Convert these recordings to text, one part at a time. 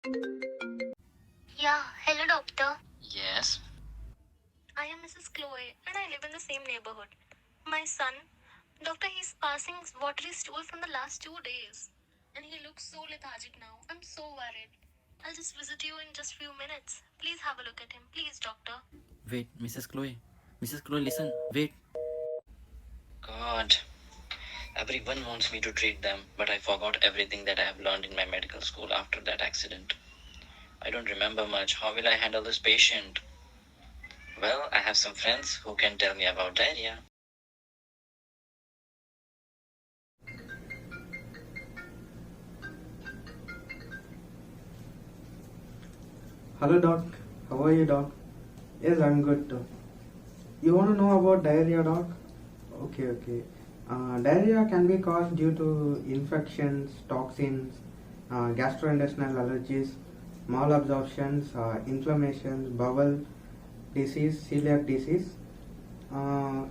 Yeah, hello doctor. Yes. I am Mrs. Chloe and I live in the same neighborhood. My son, doctor, he's passing watery stool from the last 2 days. And he looks so lethargic now. I'm so worried. I'll just visit you in just few minutes. Please have a look at him. Please, doctor. Wait, Mrs. Chloe. Mrs. Chloe, listen. Wait. God. Everyone wants me to treat them, but I forgot everything that I have learned in my medical school after that accident. I don't remember much. How will I handle this patient? Well, I have some friends who can tell me about diarrhea. Hello, doc. How are you, doc? Yes, I'm good, doc. You want to know about diarrhea, doc? Okay. Diarrhea can be caused due to infections, toxins, gastrointestinal allergies, malabsorptions, inflammations, bowel disease, celiac disease.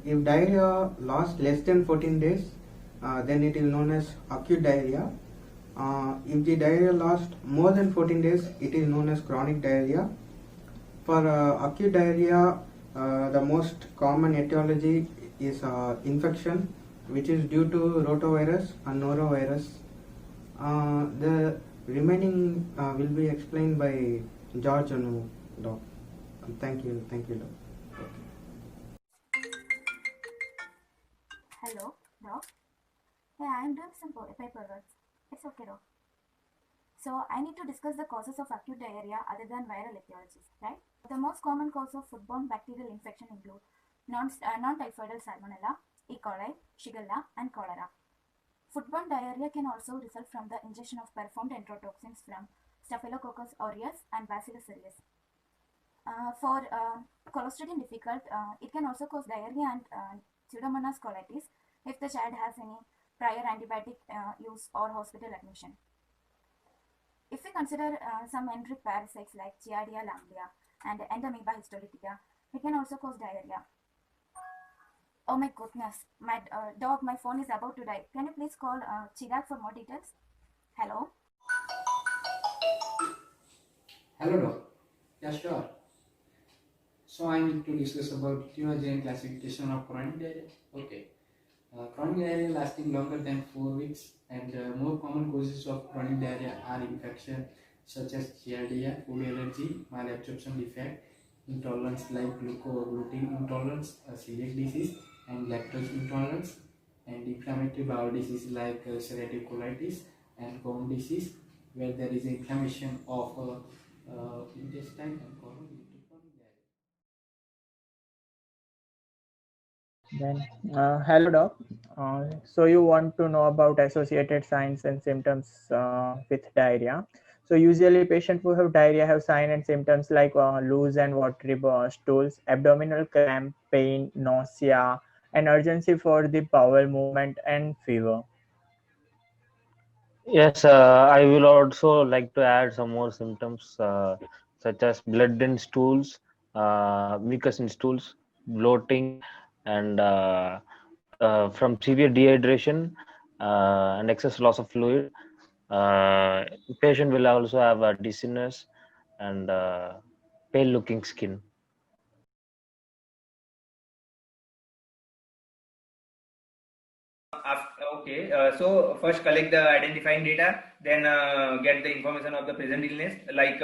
If diarrhea lasts less than 14 days, then it is known as acute diarrhea. If the diarrhea lasts more than 14 days, it is known as chronic diarrhea. For acute diarrhea, the most common etiology is infection, which is due to rotavirus and norovirus. The remaining will be explained by George Anu, doc. Thank you, doc. Hello, doc. Hey, I am doing some paperwork. It's okay, doc. So I need to discuss the causes of acute diarrhea other than viral etiologies, right? The most common cause of foodborne bacterial infection include non-typhoidal salmonella, E. coli, Shigella, and cholera. Foodborne diarrhea can also result from the ingestion of performed enterotoxins from Staphylococcus aureus and Bacillus cereus. For Clostridium difficult, it can also cause diarrhea and Pseudomonas colitis if the child has any prior antibiotic use or hospital admission. If we consider some enteric parasites like Giardia lamblia and Entomoeba histolytica, it can also cause diarrhea. Oh my goodness, my dog, my phone is about to die. Can you please call Chirag for more details? Hello? Hello, doc. Yeah, sure. So I need to discuss about etiology classification of chronic diarrhea. Okay. Chronic diarrhea lasting longer than 4 weeks, and more common causes of chronic diarrhea are infection such as Giardia, food allergy, malabsorption defect, intolerance like gluten intolerance, celiac disease, and lactose intolerance, and inflammatory bowel disease like ulcerative colitis and Crohn's disease, where there is inflammation of intestine and colon due to chronic diarrhea. Hello, doc. So you want to know about associated signs and symptoms with diarrhea. So usually patients who have diarrhea have signs and symptoms like loose and watery stools, abdominal cramp, pain, nausea, and urgency for the bowel movement and fever. Yes, I will also like to add some more symptoms such as blood in stools, mucus in stools, bloating, and from severe dehydration and excess loss of fluid. Uh, Patient will also have a dizziness and pale-looking skin. Okay, so first collect the identifying data, then get the information of the present illness. Like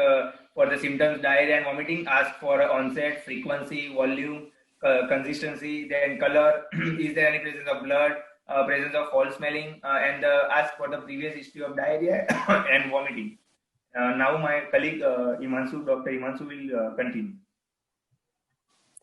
for the symptoms, diarrhea and vomiting, ask for onset, frequency, volume, consistency, then color. Is there any presence of blood, presence of foul smelling, and ask for the previous history of diarrhea and vomiting. Now my colleague Imansu, Dr. Imansu will continue.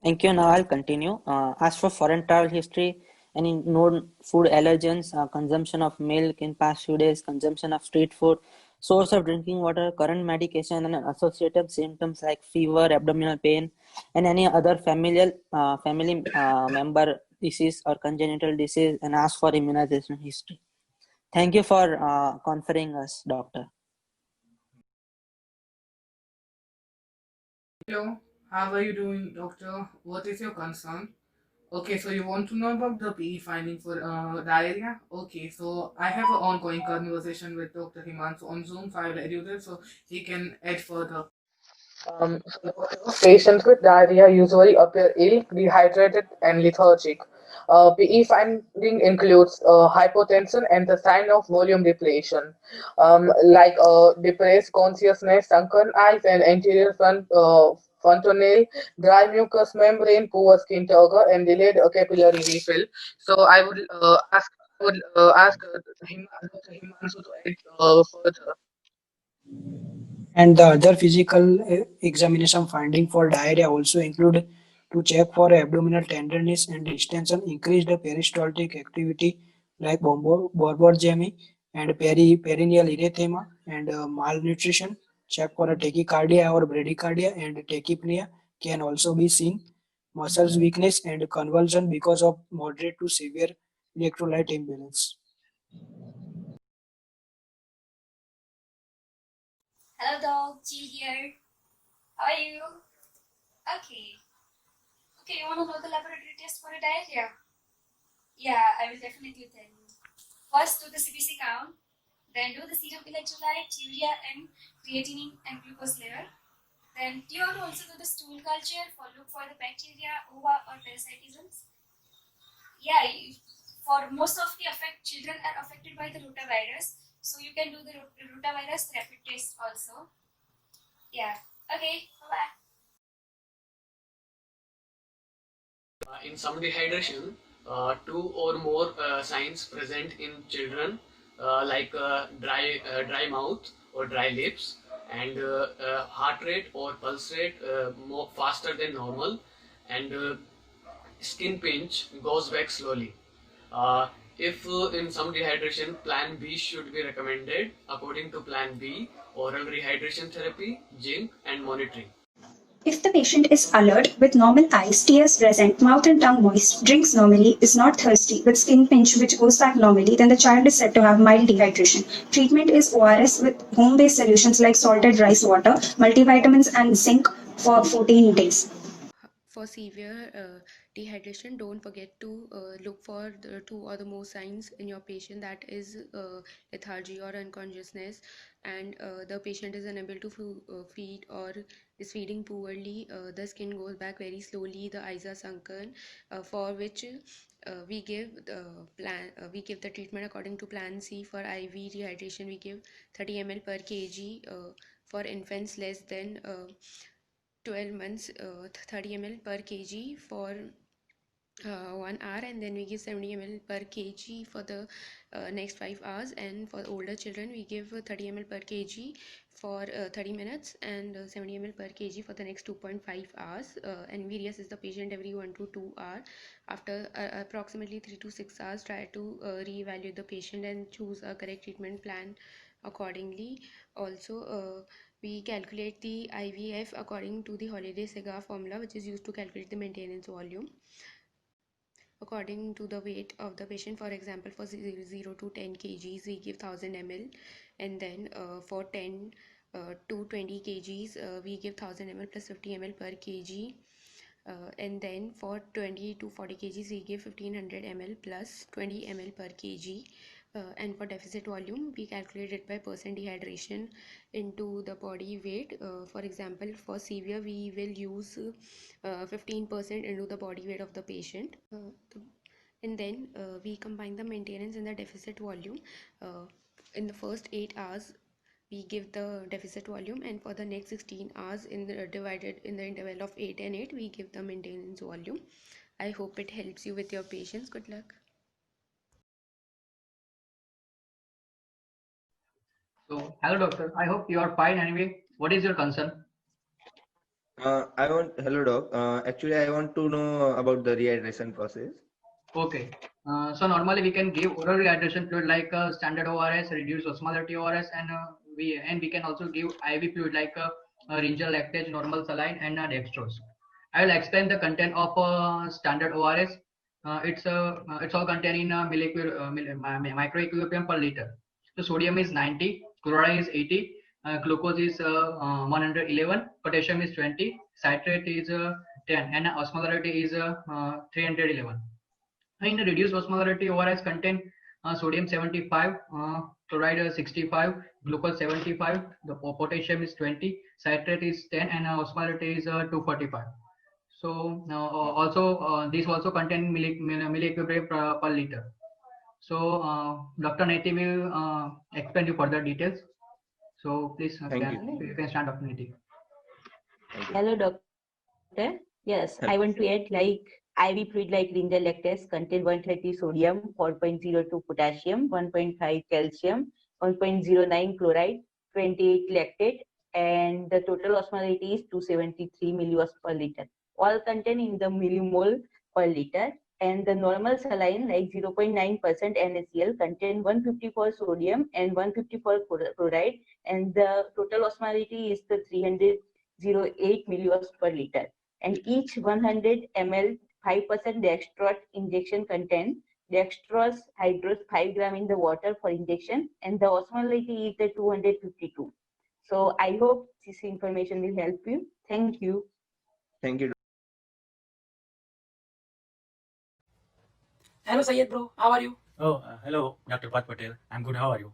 Thank you. Now I'll continue. As for foreign travel history, any known food allergens, consumption of milk in past few days, consumption of street food, source of drinking water, current medication, and associated symptoms like fever, abdominal pain, and any other family member disease or congenital disease, and ask for immunization history. Thank you for conferring us, doctor. Hello, how are you doing, doctor? What is your concern? Okay, so you want to know about the PE finding for diarrhea? Okay, so I have an ongoing conversation with Dr. Himanshu on Zoom, so I will add you there so he can add further. Patients with diarrhea usually appear ill, dehydrated, and lethargic. PE finding includes hypotension and the sign of volume depletion, like depressed consciousness, sunken eyes, and anterior fontanelle, dry mucous membrane, poor skin turgor, and delayed capillary refill. So I would ask Dr. Himanshu to add further. And the other physical examination finding for diarrhea also include to check for abdominal tenderness and distension, increased peristaltic activity like borborygmy and perineal erythema, and malnutrition. Check for a tachycardia or bradycardia, and tachypnea can also be seen. Muscles weakness and convulsion because of moderate to severe electrolyte imbalance. Hello, dog. Jill here. How are you? Okay. Okay, you want to know the laboratory test for a diarrhea? Yeah, I will definitely tell you. First, do the CBC count. Then do the serum electrolyte, urea, and creatinine and glucose level. Then you have to also do the stool culture for look for the bacteria, ova, or parasitisms. Yeah, for most of the children are affected by the rotavirus, so you can do the rotavirus rapid test also. Yeah. Okay. Bye. In some dehydration, two or more signs present in children, like dry mouth or dry lips, and heart rate or pulse rate more faster than normal, and skin pinch goes back slowly. If in some dehydration, Plan B should be recommended. According to Plan B, oral rehydration therapy, zinc, and monitoring. If the patient is alert, with normal eyes, tears present, mouth and tongue moist, drinks normally, is not thirsty, with skin pinch which goes back normally, then the child is said to have mild dehydration. Treatment is ORS with home-based solutions like salted rice water, multivitamins and zinc for 14 days. For severe dehydration, don't forget to look for the two or the more signs in your patient, that is lethargy or unconsciousness, and the patient is unable to feed or is feeding poorly. The skin goes back very slowly, the eyes are sunken, for which we give the treatment according to Plan C. For IV dehydration, we give 30 ml per kg. For infants less than 12 months, 30 ml per kg for 1 hour, and then we give 70 ml per kg for the next 5 hours. And for older children, we give 30 ml per kg for 30 minutes, and 70 ml per kg for the next 2.5 hours. And we reassess the patient every 1 to 2 hours. After approximately 3 to 6 hours, try to reevaluate the patient and choose a correct treatment plan accordingly. Also, we calculate the IVF according to the Holiday-Segar formula, which is used to calculate the maintenance volume according to the weight of the patient. For example, for 0 to 10 kgs, we give 1000 ml, and then for 10 to 20 kgs, we give 1000 ml plus 50 ml per kg. And then for 20 to 40 kgs, we give 1500 ml plus 20 ml per kg. And for deficit volume, we calculate it by percent dehydration into the body weight. For example, for severe, we will use 15% into the body weight of the patient. And then we combine the maintenance and the deficit volume. In the first 8 hours, we give the deficit volume, and for the next 16 hours, divided in the interval of 8 and 8, we give the maintenance volume. I hope it helps you with your patients. Good luck. So, hello doctor. I hope you are fine anyway. What is your concern? Hello doc. Actually, I want to know about the rehydration process. Okay. So normally we can give oral rehydration fluid like standard ORS, reduced osmolality ORS, and we can also give IV fluid like Ringerl lactate, normal saline, and dextrose. I will explain the content of standard ORS. It's all contained in microequivalent per liter. So sodium is 90, chloride is 80, glucose is 111, potassium is 20, citrate is 10 and osmolarity is 311. In reduced osmolarity, ORS contain sodium 75, chloride 65, glucose 75, the potassium is 20, citrate is 10, and osmolarity is 245. So these also contain milliequivalent per liter. So Dr. Neti will explain you further details. So please, you can start, Dr. Neti. Hello, doctor. Yes, I want to add like IV fluid like Rinjal lactase contain 130 sodium, 4.02 potassium, 1.5 calcium, 1.09 chloride, 28 lactate, and the total osmolarity is 273 millios per liter. All contained in the millimole per liter. And the normal saline like 0.9% NaCl contain 154 sodium and 154 chloride, and the total osmolarity is the 308 millios per liter. And each 100 ml 5% dextrose injection contain dextrose hydrose 5 gram in the water for injection, and the osmolarity is the 252. So I hope this information will help you. Thank you. Thank you. Hello, Syed bro. How are you? Oh, hello, Dr. Pat Patel. I'm good. How are you?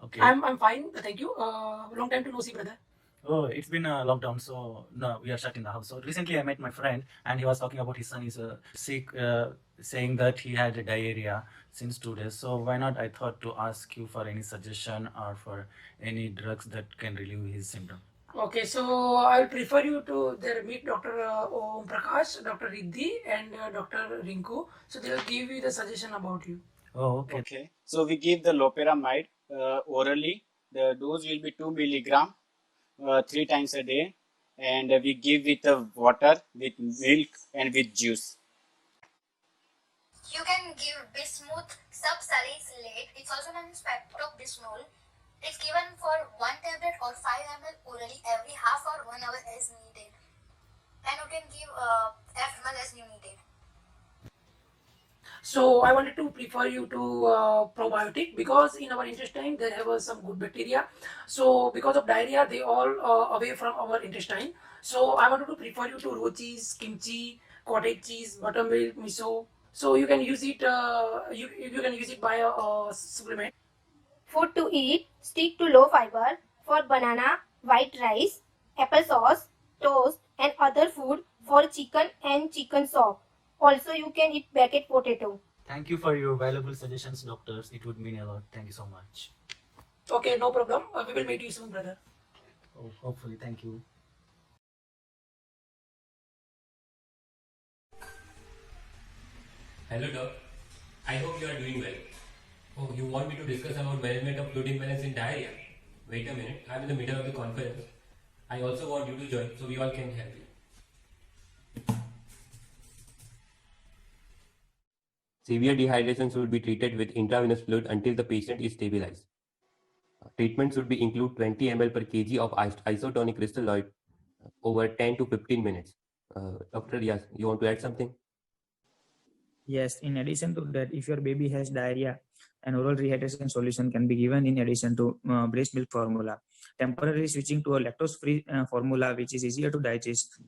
Okay. I'm fine. Thank you. Long time to no see, brother. Oh, it's been a lockdown, so no, we are shut in the house. So recently, I met my friend, and he was talking about his son is sick, saying that he had diarrhea since 2 days. So why not? I thought to ask you for any suggestion or for any drugs that can relieve his symptom. Okay, so I'll prefer you to there meet Dr. Om Prakash, Dr. Riddhi, and Dr. Rinku. So they'll give you the suggestion about you. Oh, okay. Okay. So we give the loperamide orally. The dose will be 2 milligram 3 times a day, and we give with water, with milk, and with juice. You can give bismuth subsalicylate. It's also known as pepto-bismol. It's given for 1 tablet or 5 ml orally every half or 1 hour as needed. And you can give F ml as you needed. So I wanted to prefer you to probiotic because in our intestine there have some good bacteria. So because of diarrhea, they all away from our intestine. So I wanted to prefer you to raw cheese, kimchi, cottage cheese, buttermilk, miso. So you can use it. You can use it by a supplement. Food to eat, stick to low fiber for banana, white rice, applesauce, toast and other food for chicken and chicken soup. Also you can eat baked potato. Thank you for your valuable suggestions, doctors. It would mean a lot. Thank you so much. Okay, no problem. We will meet you soon, brother. Oh, hopefully. Thank you. Hello, doc. I hope you are doing well. Oh, you want me to discuss about management of fluid imbalance in diarrhea? Wait a minute. I'm in the middle of the conference. I also want you to join so we all can help you. Severe dehydration should be treated with intravenous fluid until the patient is stabilized. Treatment should be include 20 ml per kg of isotonic crystalloid over 10 to 15 minutes. Dr. Riaz, you want to add something? Yes, in addition to that, if your baby has diarrhea, an oral rehydration solution can be given in addition to breast milk formula. Temporarily switching to a lactose-free formula, which is easier to digest,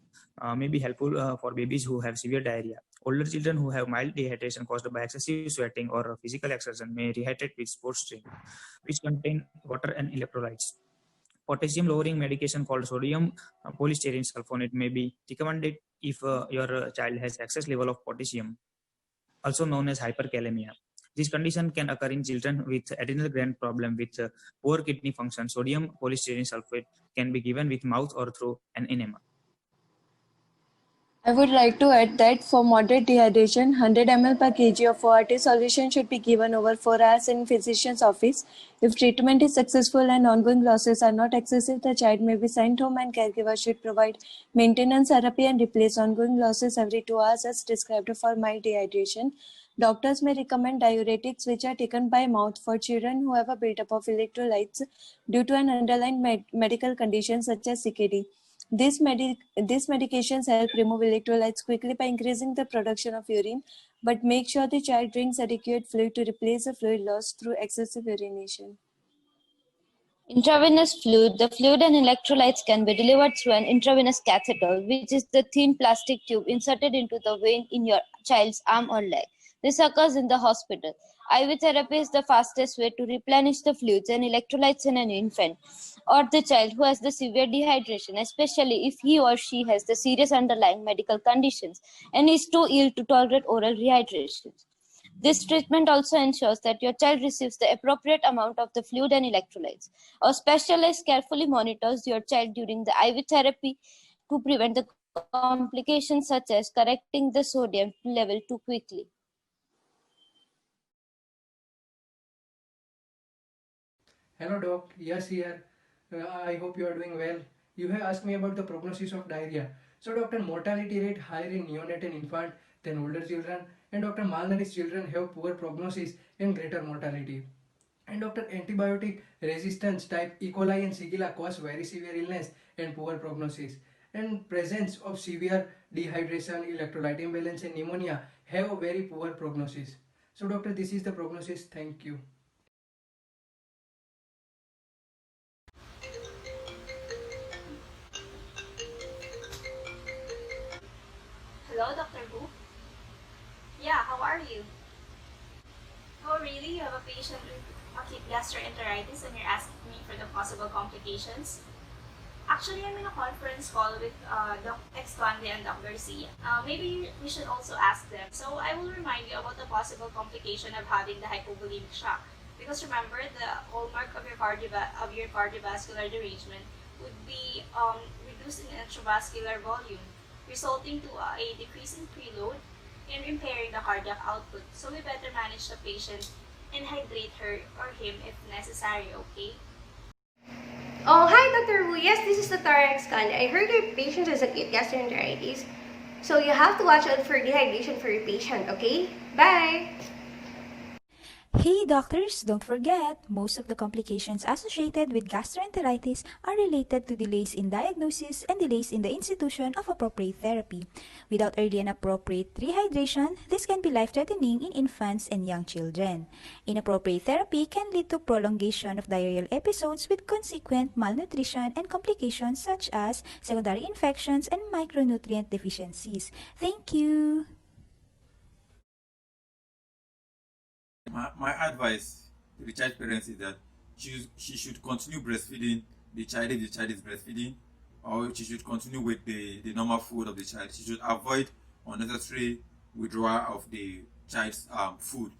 may be helpful for babies who have severe diarrhea. Older children who have mild dehydration caused by excessive sweating or physical exertion may rehydrate with sports drink, which contain water and electrolytes. Potassium lowering medication called sodium polystyrene sulfonate may be recommended if your child has excess level of potassium, also known as hyperkalemia. This condition can occur in children with adrenal gland problem with poor kidney function. Sodium polystyrene sulfate can be given with mouth or through an enema. I would like to add that for moderate dehydration, 100 ml per kg of ORT solution should be given over 4 hours in physician's office. If treatment is successful and ongoing losses are not excessive, the child may be sent home and caregiver should provide maintenance therapy and replace ongoing losses every 2 hours as prescribed for mild dehydration. Doctors may recommend diuretics which are taken by mouth for children who have a buildup of electrolytes due to an underlying medical condition such as CKD. These medications help remove electrolytes quickly by increasing the production of urine, but make sure the child drinks adequate fluid to replace the fluid lost through excessive urination. Intravenous fluid. The fluid and electrolytes can be delivered through an intravenous catheter, which is the thin plastic tube inserted into the vein in your child's arm or leg. This occurs in the hospital. IV therapy is the fastest way to replenish the fluids and electrolytes in an infant or the child who has the severe dehydration, especially if he or she has the serious underlying medical conditions and is too ill to tolerate oral rehydration. This treatment also ensures that your child receives the appropriate amount of the fluid and electrolytes. A specialist carefully monitors your child during the IV therapy to prevent the complications such as correcting the sodium level too quickly. Hello doc, yes here. I hope you are doing well. You have asked me about the prognosis of diarrhea. So doctor, mortality rate higher in neonate and infant than older children, and doctor, malnourished children have poor prognosis and greater mortality. And doctor, antibiotic resistance type E. coli and Shigella cause very severe illness and poor prognosis. And presence of severe dehydration, electrolyte imbalance and pneumonia have a very poor prognosis. So doctor, this is the prognosis. Thank you. Hello, Dr. Who? Yeah, how are you? Oh, really? You have a patient with acute gastroenteritis and you're asking me for the possible complications? Actually, I'm in a conference call with Dr. Exconde and Dr. C. Maybe we should also ask them. So I will remind you about the possible complication of having the hypovolemic shock. Because remember, the hallmark of your cardiovascular derangement would be reducing intravascular volume, resulting to a decrease in preload and impairing the cardiac output. So we better manage the patient and hydrate her or him if necessary, okay? Oh, hi, Dr. Wu. Yes, this is Dr. Exconde. I heard your patient has acute gastroenteritis. So you have to watch out for dehydration for your patient, okay? Bye! Hey doctors, don't forget, most of the complications associated with gastroenteritis are related to delays in diagnosis and delays in the institution of appropriate therapy. Without early and appropriate rehydration, this can be life-threatening in infants and young children. Inappropriate therapy can lead to prolongation of diarrheal episodes with consequent malnutrition and complications such as secondary infections and micronutrient deficiencies. Thank you! My advice to the child parents is that she should continue breastfeeding the child if the child is breastfeeding, or she should continue with the normal food of the child. She should avoid unnecessary withdrawal of the child's food.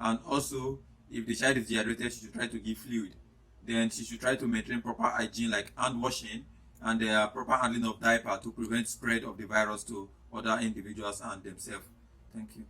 And also, if the child is dehydrated, she should try to give fluid. Then she should try to maintain proper hygiene like hand washing and the proper handling of diaper to prevent spread of the virus to other individuals and themselves. Thank you.